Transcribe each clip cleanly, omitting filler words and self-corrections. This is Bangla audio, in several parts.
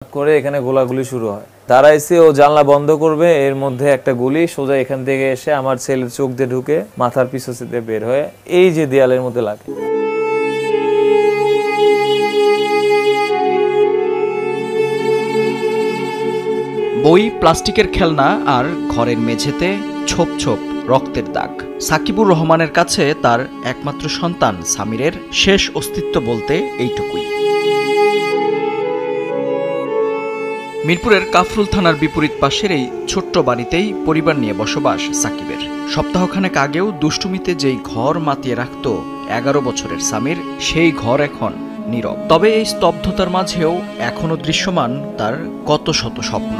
করে এখানে গোলাগুলি শুরু হয়। দাঁড়াইছে, ও জানলা বন্ধ করবে, এর মধ্যে একটা গুলি সোজা এখান থেকে এসে আমার ছেলের চোখ দিয়ে ঢুকে মাথার পিছু দিয়ে বের হয়ে এই যে দেয়ালের মধ্যে লাগে। বই, প্লাস্টিকের খেলনা আর ঘরের মেঝেতে ছোপ ছোপ রক্তের দাগ। সাকিবুর রহমানের কাছে তার একমাত্র সন্তান সামিরের শেষ অস্তিত্ব বলতে এইটুকুই। মিরপুরের কাফরুল থানার বিপরীত পাশের এই ছোট্ট বাড়িতেই পরিবার নিয়ে বসবাস সাকিবের। সপ্তাহখানেক আগেও দুষ্টুমিতে যেই ঘর মাতিয়ে রাখত 11 বছরের সামির, সেই ঘর এখন নীরব। তবে এই স্তব্ধতার মাঝেও এখনো দৃশ্যমান তার কত শত স্বপ্ন।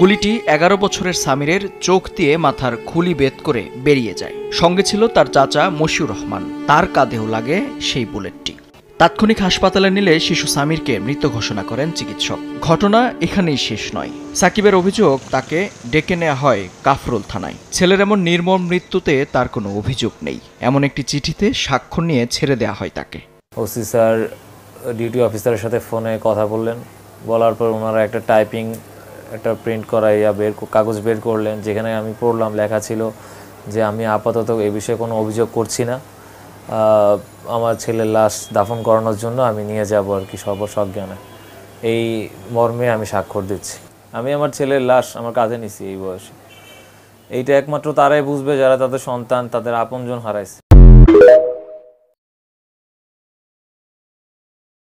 গুলিটি 11 বছরের সামিরের চোখ দিয়ে মাথার খুলি বেদ করে বেরিয়ে যায়। সঙ্গে ছিল তার চাচা মশিউর রহমান, তার কাঁধেও লাগে সেই বুলেটটি। তাৎক্ষণিক হাসপাতালে নিলে শিশু সামিরকে মৃত ঘোষণা করেন চিকিৎসক। ঘটনা এখানেই শেষ নয়। সাকিবের অভিযোগ, তাকে ডেকে নেওয়া হয় কাফরুল থানায়। ছেলের এমন নির্মম মৃত্যুতে তার কোনো অভিযোগ নেই, এমন একটি চিঠিতে স্বাক্ষর নিয়ে ছেড়ে দেওয়া হয় তাকে। ওসি স্যার ডিউটি অফিসারের সাথে ফোনে কথা বললেন, বলার পর ওনারা একটা টাইপিং একটা প্রিন্ট করাইয়া কাগজ বের করলেন, যেখানে আমি পড়লাম, লেখা ছিল যে আমি আপাতত এই বিষয়ে কোনো অভিযোগ করছি না, আমার ছেলের লাশ দাফন করানোর জন্য আমি নিয়ে যাব আর কি সজ্ঞানে। এই মর্মে আমি স্বাক্ষর দিচ্ছি। আমি আমার ছেলের লাশ আমার কাঁধে নিছি এই বয়সে। এইটা একমাত্র তারাই বুঝবে যারা তাদের সন্তান, তাদের আপনজন হারাইছে।